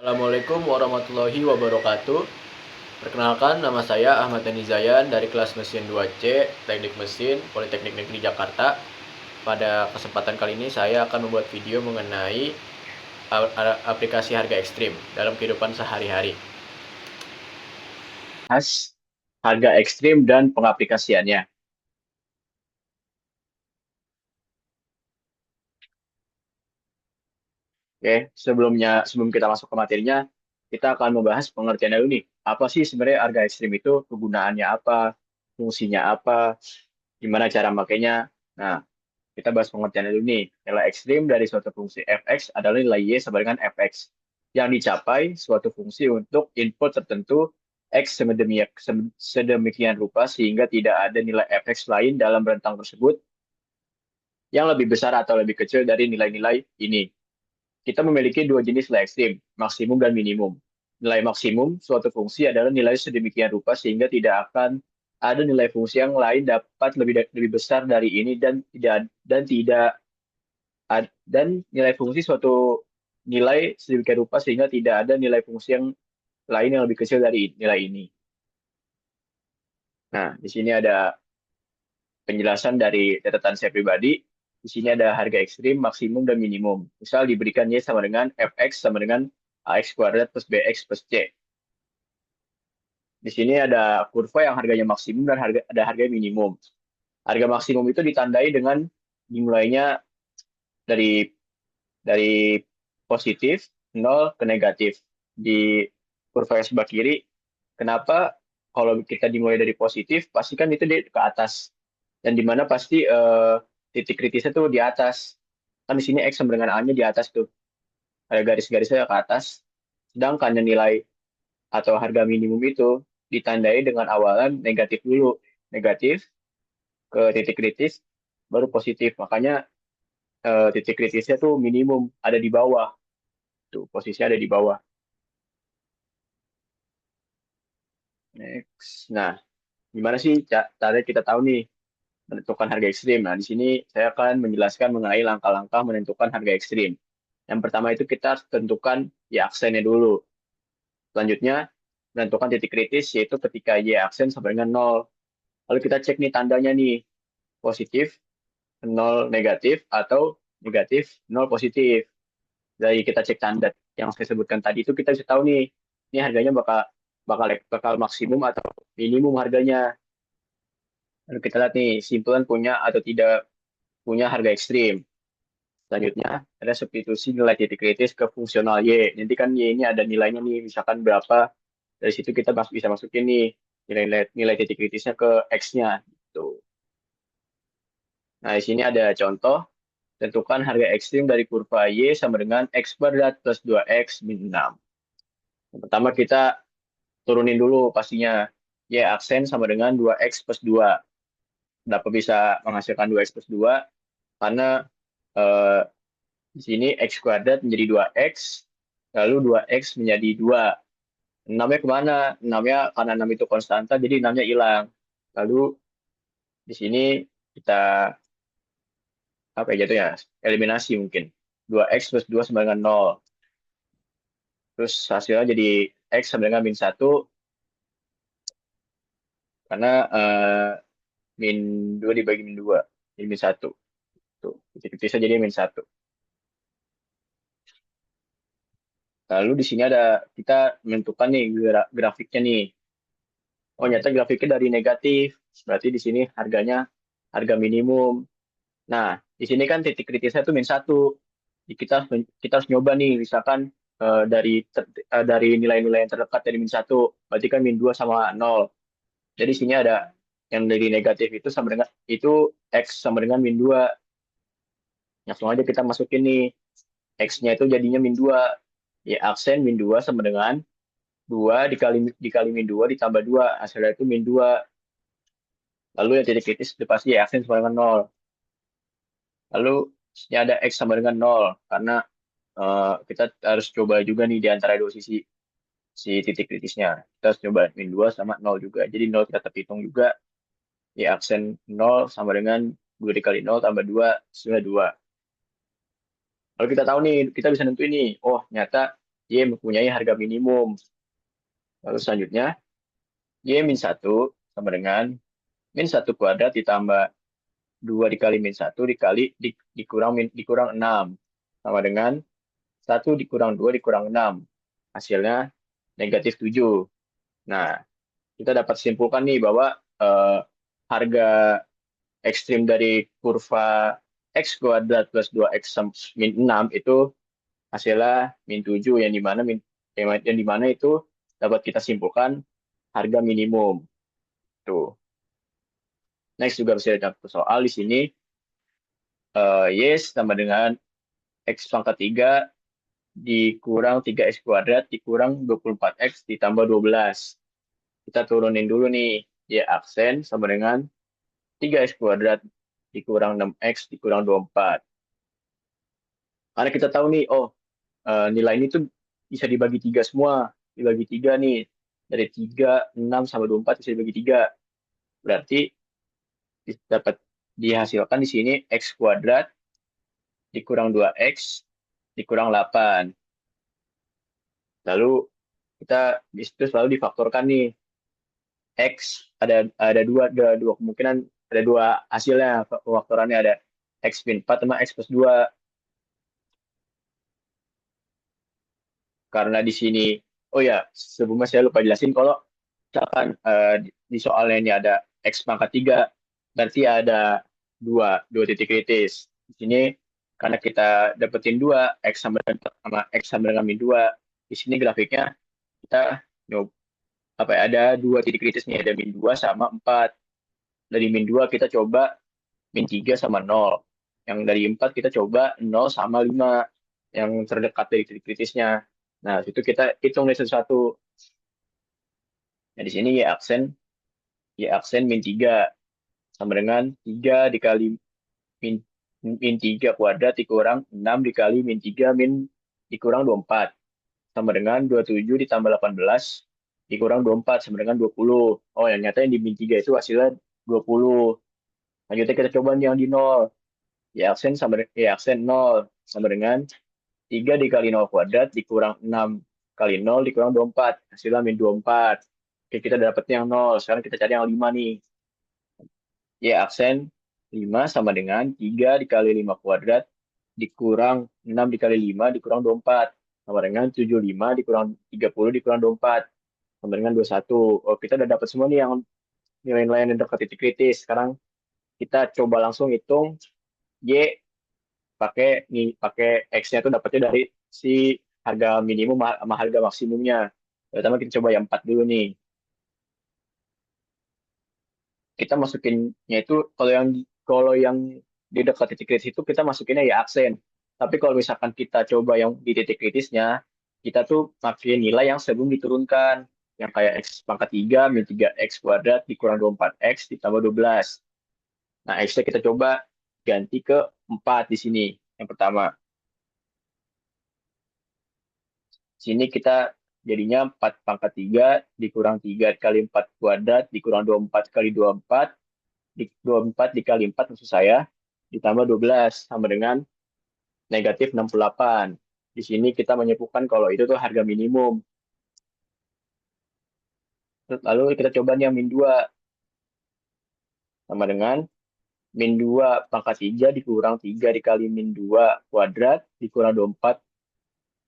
Assalamualaikum warahmatullahi wabarakatuh. Perkenalkan, nama saya Ahmad Dani Zayan dari kelas mesin 2C, Teknik Mesin, Politeknik Negeri Jakarta. Pada kesempatan kali ini saya akan membuat video mengenai aplikasi harga ekstrim dalam kehidupan sehari-hari. Harga ekstrim dan pengaplikasiannya. Oke, sebelum kita masuk ke materinya, kita akan membahas pengertian dulu nih. Apa sih sebenarnya harga ekstrim itu? Kegunaannya apa? Fungsinya apa? Gimana cara makainya? Nah, kita bahas pengertian dulu nih. Nilai ekstrim dari suatu fungsi fx adalah nilai y sama dengan fx yang dicapai suatu fungsi untuk input tertentu x sedemikian rupa sehingga tidak ada nilai fx lain dalam rentang tersebut yang lebih besar atau lebih kecil dari nilai-nilai ini. Kita memiliki dua jenis nilai ekstrim, maksimum dan minimum. Nilai maksimum suatu fungsi adalah nilai sedemikian rupa sehingga tidak akan ada nilai fungsi yang lain dapat lebih besar dari ini dan nilai fungsi suatu nilai sedemikian rupa sehingga tidak ada nilai fungsi yang lain yang lebih kecil dari nilai ini. Nah, di sini ada penjelasan dari catatan saya pribadi. Di sini ada harga ekstrim, maksimum, dan minimum. Misal diberikan Y sama dengan Fx sama dengan AX kuadrat plus BX plus C. Di sini ada kurva yang harganya maksimum dan ada harga minimum. Harga maksimum itu ditandai dengan dimulainya dari dari positif 0 ke negatif. Di kurva yang sebelah kiri, kenapa kalau kita dimulai dari positif, pasti kan itu ke atas. Dan di mana pasti titik kritisnya tuh di atas. Kan di sini X sama dengan A-nya di atas tuh. Ada garis-garisnya ke atas. Sedangkan yang nilai atau harga minimum itu ditandai dengan awalan negatif dulu. Negatif ke titik kritis, baru positif. Makanya titik kritisnya tuh minimum, ada di bawah. Tuh, posisinya ada di bawah. Next. Nah, gimana sih cara kita tahu nih menentukan harga ekstrim? Nah, di sini saya akan menjelaskan mengenai langkah-langkah menentukan harga ekstrim. Yang pertama itu kita harus tentukan Y aksennya dulu. Selanjutnya, menentukan titik kritis yaitu ketika Y aksen sama dengan 0. Lalu kita cek nih tandanya nih, positif, 0 negatif, atau negatif, 0 positif. Dari kita cek tanda yang saya sebutkan tadi itu kita bisa tahu nih, ini harganya bakal bakal bakal maksimum atau minimum harganya. Lalu kita lihat nih, simpulan punya atau tidak punya harga ekstrim. Selanjutnya, ada substitusi nilai titik kritis ke fungsional Y. Nanti kan Y ini ada nilainya nih, misalkan berapa. Dari situ kita bisa masukin nih nilai titik kritisnya ke X-nya. Gitu. Nah, di sini ada contoh. Tentukan harga ekstrim dari kurva Y sama dengan X kuadrat plus 2X min 6. Yang pertama kita turunin dulu pastinya. Y aksen sama dengan 2X plus 2. Kenapa bisa menghasilkan 2X plus 2? Karena eh, di sini X kuadrat menjadi 2X, lalu 2X menjadi 2. 6-nya kemana? 6-nya karena 6 itu konstanta, jadi 6-nya hilang. Lalu di sini kita apa ya jatuhnya? Eliminasi mungkin. 2X plus 2 sama dengan 0. Terus hasilnya jadi X sama dengan min 1 karena min 2 dibagi min 2. Jadi min 1. Tuh, titik-titiknya jadi min 1. Lalu di sini ada kita menentukan nih grafiknya nih. Oh, nyata grafiknya dari negatif. Berarti di sini harganya harga minimum. Nah, di sini kan titik kritisnya tuh min 1. Jadi kita harus nyoba nih, misalkan dari nilai-nilai yang terdekat dari min 1. Berarti kan min 2 sama 0. Jadi sini ada yang dari negatif itu sama dengan itu X sama dengan min 2. Langsung aja kita masukin nih. X-nya itu jadinya min 2. Ya, aksen min 2 sama dengan 2 dikali min 2 ditambah 2. Hasilnya itu min 2. Lalu yang titik kritis itu pasti ya, aksen sama dengan 0. Lalu ini ada X sama dengan 0. Karena kita harus coba juga nih di antara dua sisi si titik kritisnya. Kita harus coba min 2 sama 0 juga. Jadi 0 kita terhitung juga. Ya, aksen 0 sama dengan 2 dikali 0 tambah 2, sudah 2. Lalu kita tahu nih, kita bisa nentuin nih. Oh, nyata Y mempunyai harga minimum. Lalu selanjutnya, Y-1 sama dengan min 1 kuadrat ditambah 2 dikali min 1 dikali dikurang 6. Sama dengan 1 dikurang 2 dikurang 6. Hasilnya negatif 7. Nah, kita dapat simpulkan nih bahwa harga ekstrim dari kurva X kuadrat plus 2X min 6 itu hasilnya min 7 yang dimana itu dapat kita simpulkan harga minimum. Tuh. Next juga bisa dapat soal di sini Y sama dengan X pangkat 3 dikurang 3X kuadrat dikurang 24X ditambah 12. Kita turunin dulu nih. Y aksen sama dengan 3X kuadrat dikurang 6X dikurang 24. Karena kita tahu nih, nilai ini tuh bisa dibagi 3 semua. Dibagi 3 nih. Dari 3, 6, sama 24 bisa dibagi 3. Berarti dapat dihasilkan di sini X kuadrat dikurang 2X dikurang 8. Lalu kita itu selalu difaktorkan nih. X ada dua kemungkinan, ada dua hasilnya faktorannya, ada X min 4 sama X plus 2. Karena di sini, oh ya, sebelumnya saya lupa jelasin kalau misalkan di soalnya ini ada X pangkat 3, berarti ada dua titik kritis. Di sini karena kita dapetin 2, X sama X sama dengan min 2, di sini grafiknya kita apa ya, ada dua titik kritis nih, ada min 2 sama 4. Dari min 2 kita coba min 3 sama 0. Yang dari 4 kita coba 0 sama 5 yang terdekat dari titik kritisnya. Nah, itu kita hitung dari satu-satu. Nah, di sini Y aksen min 3 sama dengan 3 dikali min, min 3 kuadrat dikurang 6 dikali min 3 dikurang 24. Sama dengan 27 ditambah 18 dikurang 24 sama dengan 20. Oh, yang nyata yang di min 3 itu hasilnya 20. Lanjutnya kita coba yang di 0. Y aksen 0 sama dengan 3 dikali 0 kuadrat dikurang 6 kali 0 dikurang 24. Hasilnya min 24. Oke, kita dapetnya yang 0. Sekarang kita cari yang 5 nih. Y aksen 5 sama dengan 3 dikali 5 kuadrat dikurang 6 dikali 5 dikurang 24. Sama dengan 75 dikurang 30 dikurang 24. Sama dengan 21. Oh, kita udah dapat semua nih yang nilai-nilai yang dekat titik kritis. Sekarang kita coba langsung hitung Y pakai X-nya tuh dapatnya dari si harga minimum sama harga maksimumnya. Pertama kita coba yang 4 dulu nih. Kita masukinnya itu kalau yang di dekat titik kritis itu kita masukinnya ya aksen. Tapi kalau misalkan kita coba yang di titik kritisnya, kita tuh pakai nilai yang sebelum diturunkan. Yang kayak X pangkat 3, min 3X kuadrat dikurang 24X ditambah 12. Nah, X-nya kita coba ganti ke 4 di sini. Yang pertama. Sini kita jadinya 4 pangkat 3 dikurang 3 kali 4 kuadrat dikurang 24 kali 24 24 dikali 4 maksud saya ditambah 12 sama dengan negatif 68. Di sini kita menyebutkan kalau itu tuh harga minimum. Lalu kita coba nih yang min 2 sama dengan min 2 pangkat 3 dikurang 3 dikali min 2 kuadrat dikurang 24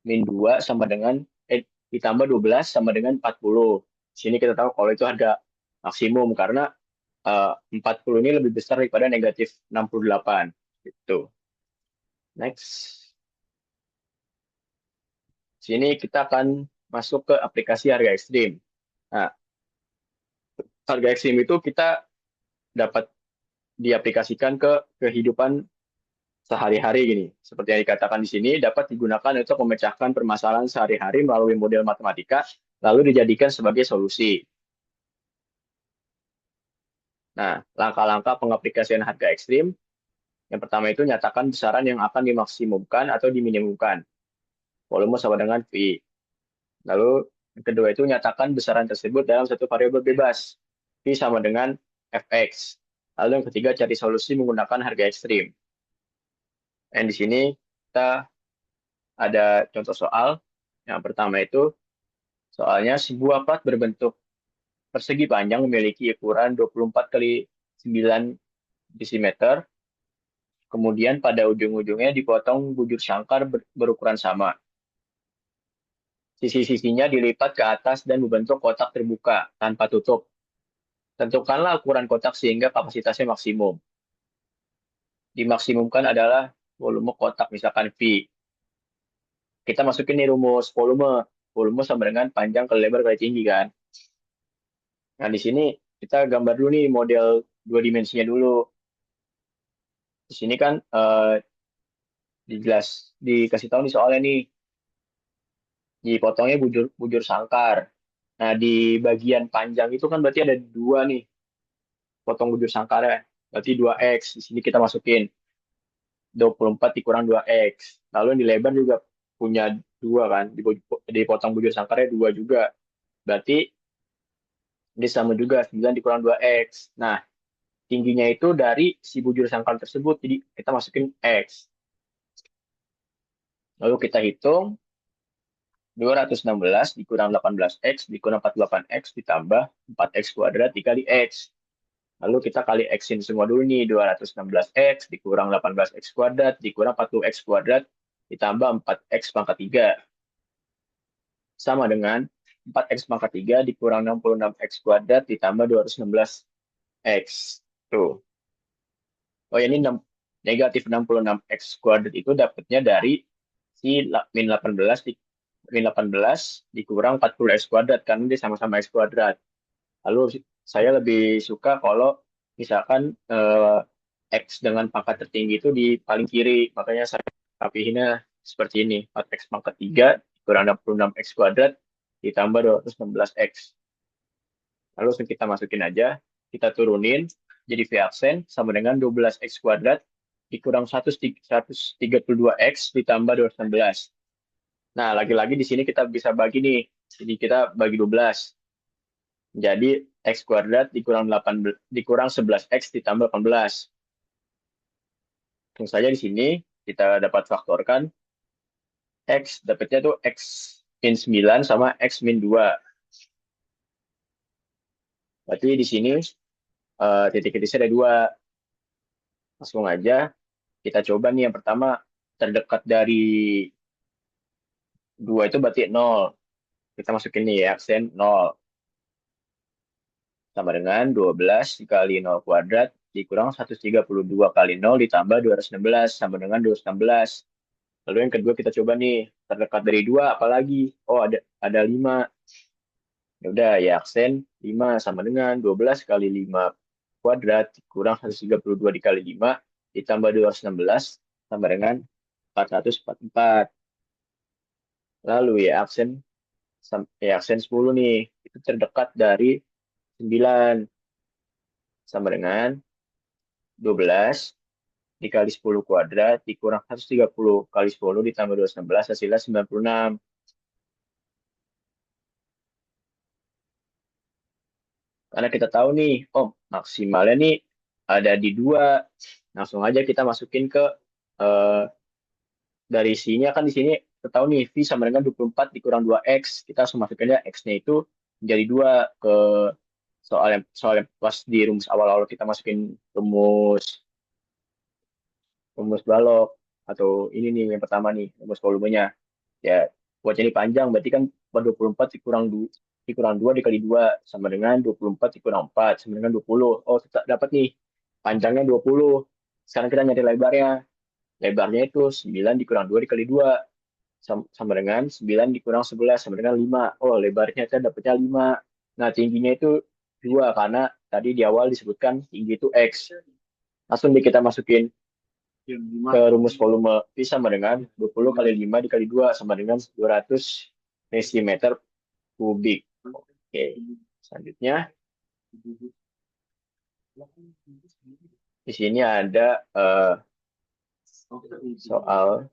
min 2 sama dengan ditambah 12 sama dengan 40. Di sini kita tahu kalau itu harga maksimum karena 40 ini lebih besar daripada negatif 68. Gitu. Next. Sini kita akan masuk ke aplikasi harga ekstrim. Nah, harga ekstrim itu kita dapat diaplikasikan ke kehidupan sehari-hari gini. Seperti yang dikatakan di sini, dapat digunakan untuk memecahkan permasalahan sehari-hari melalui model matematika, lalu dijadikan sebagai solusi. Nah, langkah-langkah pengaplikasian harga ekstrim, yang pertama itu nyatakan besaran yang akan dimaksimumkan atau diminimumkan. Volume sama dengan V. Lalu yang kedua itu nyatakan besaran tersebut dalam satu variabel bebas. V sama dengan Fx. Lalu yang ketiga cari solusi menggunakan harga ekstrim. Dan di sini kita ada contoh soal. Yang pertama itu soalnya sebuah plat berbentuk persegi panjang memiliki ukuran 24 kali 9 desimeter. Kemudian pada ujung-ujungnya dipotong bujur sangkar berukuran sama. Sisi-sisinya dilipat ke atas dan membentuk kotak terbuka tanpa tutup. Tentukanlah ukuran kotak sehingga kapasitasnya maksimum. Dimaksimumkan adalah volume kotak, misalkan V. Kita masukin nih rumus volume. Volume sama dengan panjang kali lebar kali tinggi kan. Nah, di sini kita gambar dulu nih model dua dimensinya dulu. Di sini kan dikasih tahu nih soalnya nih, dipotongnya bujur bujur sangkar. Nah, di bagian panjang itu kan berarti ada dua nih, potong bujur sangkarnya. Berarti 2x. Di sini kita masukin 24 dikurang 2x. Lalu yang di lebar juga punya dua kan, dipotong bujur sangkarnya dua juga. Berarti ini sama juga 9 dikurang 2x. Nah, tingginya itu dari si bujur sangkar tersebut. Jadi kita masukin x. Lalu kita hitung 216 dikurang 18x dikurang 48x ditambah 4x kuadrat dikali x. Lalu kita kali x-in semua dulu nih. 216x dikurang 18x kuadrat dikurang 40x kuadrat ditambah 4x pangkat 3. Sama dengan 4x pangkat 3 dikurang 66x kuadrat ditambah 216x. Tuh. Oh ya, ini negatif 66x kuadrat itu dapatnya dari si min 18 min 18 dikurang 40x kuadrat karena dia sama-sama x kuadrat. Lalu saya lebih suka kalau misalkan x dengan pangkat tertinggi itu di paling kiri, makanya saya rapihinnya seperti ini. 4x pangkat 3 dikurang 66x kuadrat ditambah 216x. Lalu kita masukin aja, kita turunin, jadi V aksen sama dengan 12x kuadrat dikurang 132x ditambah 216. Nah, lagi-lagi di sini kita bisa bagi nih. Jadi kita bagi 12. Jadi x kuadrat dikurang 8 dikurang 11x ditambah 18. Langsung saja di sini kita dapat faktorkan x dapatnya tuh x min 9 sama x min 2. Berarti di sini titik-titiknya ada dua. Langsung aja kita coba nih yang pertama, terdekat dari 2 itu berarti 0. Kita masukin nih ya, aksen 0. Sama dengan 12 dikali 0 kuadrat dikurang 132 kali 0 ditambah 216 sama dengan 216. Lalu yang kedua kita coba nih, terdekat dari 2 apalagi? Oh, ada 5. Ya udah, ya aksen 5 sama dengan 12 kali 5 kuadrat kurang 132 dikali 5 ditambah 216 sama dengan 444. Lalu ya aksen 10 nih, itu terdekat dari 9 sama dengan 12 dikali 10 kuadrat dikurang 130 kali 10 ditambah 216 hasilnya 96. Karena kita tahu nih, oh maksimalnya nih ada di 2. Langsung aja kita masukin ke eh, dari sini kan di sini kita tahu nih V sama dengan 24 dikurang 2x. Kita langsung masukinnya x-nya itu menjadi 2 ke soal yang pas di rumus awal-awal kita masukin rumus rumus balok atau ini nih yang pertama nih rumus volumenya. Ya, buat ini panjang berarti kan 24 dikurang 2 dikurang 2 dikali 2 sama dengan 24 dikurang 4 sama dengan 20. Oh, kita dapat nih panjangnya 20. Sekarang kita nyari lebarnya. Lebarnya itu 9 dikurang 2 dikali 2 sama dengan 9 dikurang 11 sama dengan 5. Oh, lebarnya kita dapatnya 5. Nah, tingginya itu 2 karena tadi di awal disebutkan tinggi itu X. Langsung kita masukin ke rumus volume V sama dengan 20 kali 5 dikali 2 sama dengan 200 desimeter kubik. Oke, selanjutnya di sini ada soal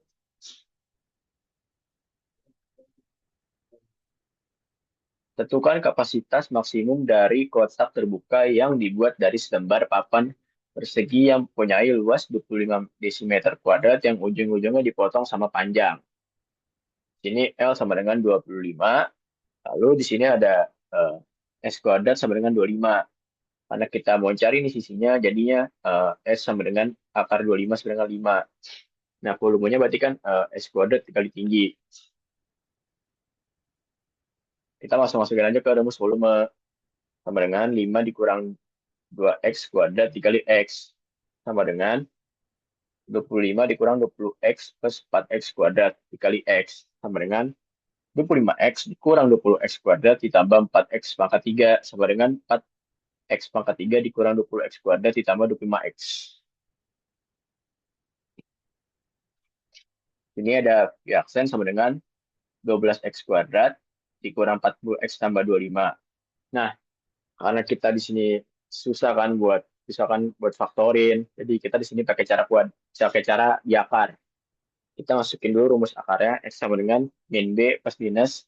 tentukan kapasitas maksimum dari kotak terbuka yang dibuat dari selembar papan persegi yang mempunyai luas 25 desimeter kuadrat yang ujung-ujungnya dipotong sama panjang. Sini L sama dengan 25. Lalu di sini ada S kuadrat sama dengan 25. Karena kita mau cari nih sisinya, jadinya S sama dengan akar 25 sama dengan 5. Nah, volumenya berarti kan S kuadrat dikali tinggi. Kita langsung masukin aja ke rumus volume. Sama dengan 5 dikurang 2X kuadrat dikali X. Sama dengan 25 dikurang 20X plus 4X kuadrat dikali X. Sama dengan 25X dikurang 20X kuadrat ditambah 4X pangkat 3. Sama dengan 4X pangkat 3 dikurang 20X kuadrat ditambah 25X. Ini ada aksen sama dengan 12X kuadrat dikurang 40X tambah 25. Nah, karena kita di sini susah kan buat misalkan buat faktorin, jadi kita di sini pakai cara diakar. Kita masukin dulu rumus akarnya, X sama dengan min B plus minus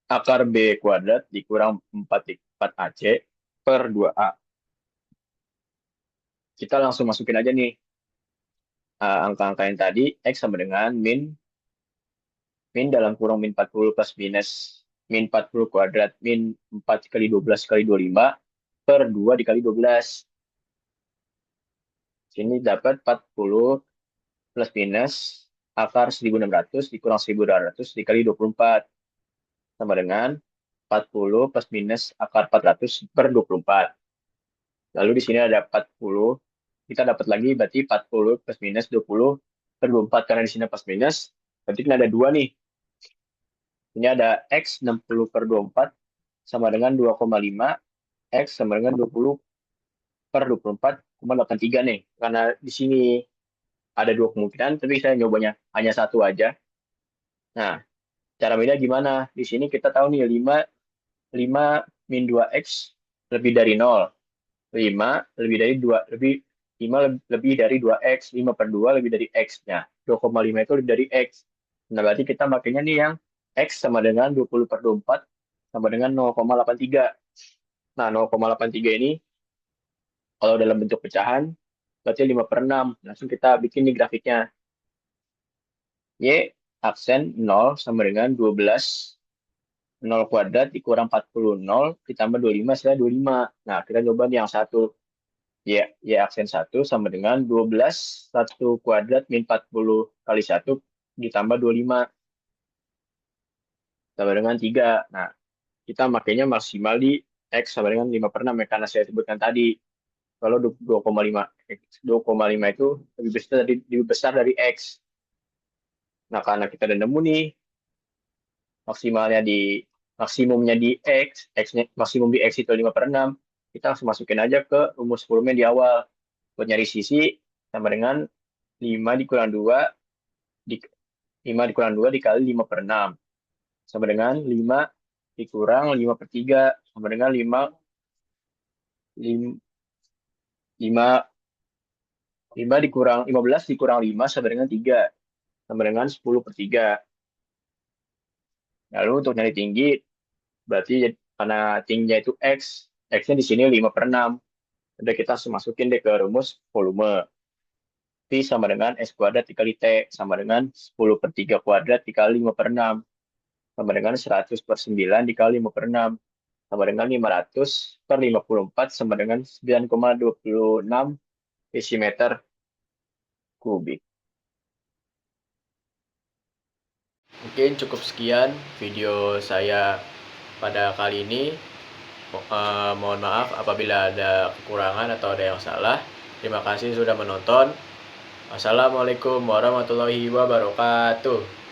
akar B kuadrat dikurang 4AC per 2A. Kita langsung masukin aja nih angka-angka yang tadi, X sama dengan min dalam kurung min 40 plus minus min 40 kuadrat min 4 kali 12 kali 25 per 2 dikali 12. Sini dapat 40 plus minus akar 1600 dikurang 1200 dikali 24 sama dengan 40 plus minus akar 400 per 24. Lalu di sini ada 40. Kita dapat lagi berarti 40 plus minus 20 per 24 karena di sini plus minus. Berarti ini ada 2 nih. Ini ada X 60 per 24 sama dengan 2,5. X sama dengan 20 per 24,83 nih. Karena di sini ada 2 kemungkinan, tapi saya nyobanya hanya satu aja. Nah, cara beda gimana? Di sini kita tahu nih 5 min 2X lebih dari 0. 5 lebih dari 2, lebih dari 2X. 5 per 2 lebih dari X-nya. 2,5 itu lebih dari X. Nah, berarti kita makanya nih yang X sama dengan 20 per 24 sama dengan 0,83. Nah, 0,83 ini kalau dalam bentuk pecahan, berarti 5 per 6. Langsung kita bikin nih grafiknya. Y aksen 0 sama dengan 12 0 kuadrat dikurang 40 0 ditambah 25 setelah 25. Nah, kita coba nih yang satu. Y aksen 1 sama dengan 12 1 kuadrat min 40 kali 1 ditambah 25 sama dengan 3. Nah, kita makanya maksimal di X sama dengan 5 per 6 ya, karena saya sebutkan tadi. Kalau 2,5 itu lebih besar dari X. Nah, karena kita udah nemu nih maksimalnya di maksimumnya di X-nya maksimum di X itu 5 per 6, kita langsung masukin aja ke rumus volume di awal. Buat nyari sisi sama dengan 5 dikurang 2 di 5 dikurang 2 dikali 5 per 6 sama dengan 5 dikurang 5 per 3 sama dengan 5 5 dikurang 15 dikurang 5 sama dengan 3 sama dengan 10 per 3. Lalu untuk nyari tinggi berarti karena tingginya itu X, X-nya di sini 5 per 6. Udah kita langsung masukin deh ke rumus volume. P sama dengan S kuadrat dikali T sama dengan 10 per 3 kuadrat dikali 5 per 6 sama dengan 100 per 9 dikali 5 per 6 sama dengan 500 per 54 sama dengan 9,26 desimeter kubik. Mungkin cukup sekian video saya pada kali ini. Mohon maaf apabila ada kekurangan atau ada yang salah. Terima kasih sudah menonton. Wassalamualaikum warahmatullahi wabarakatuh.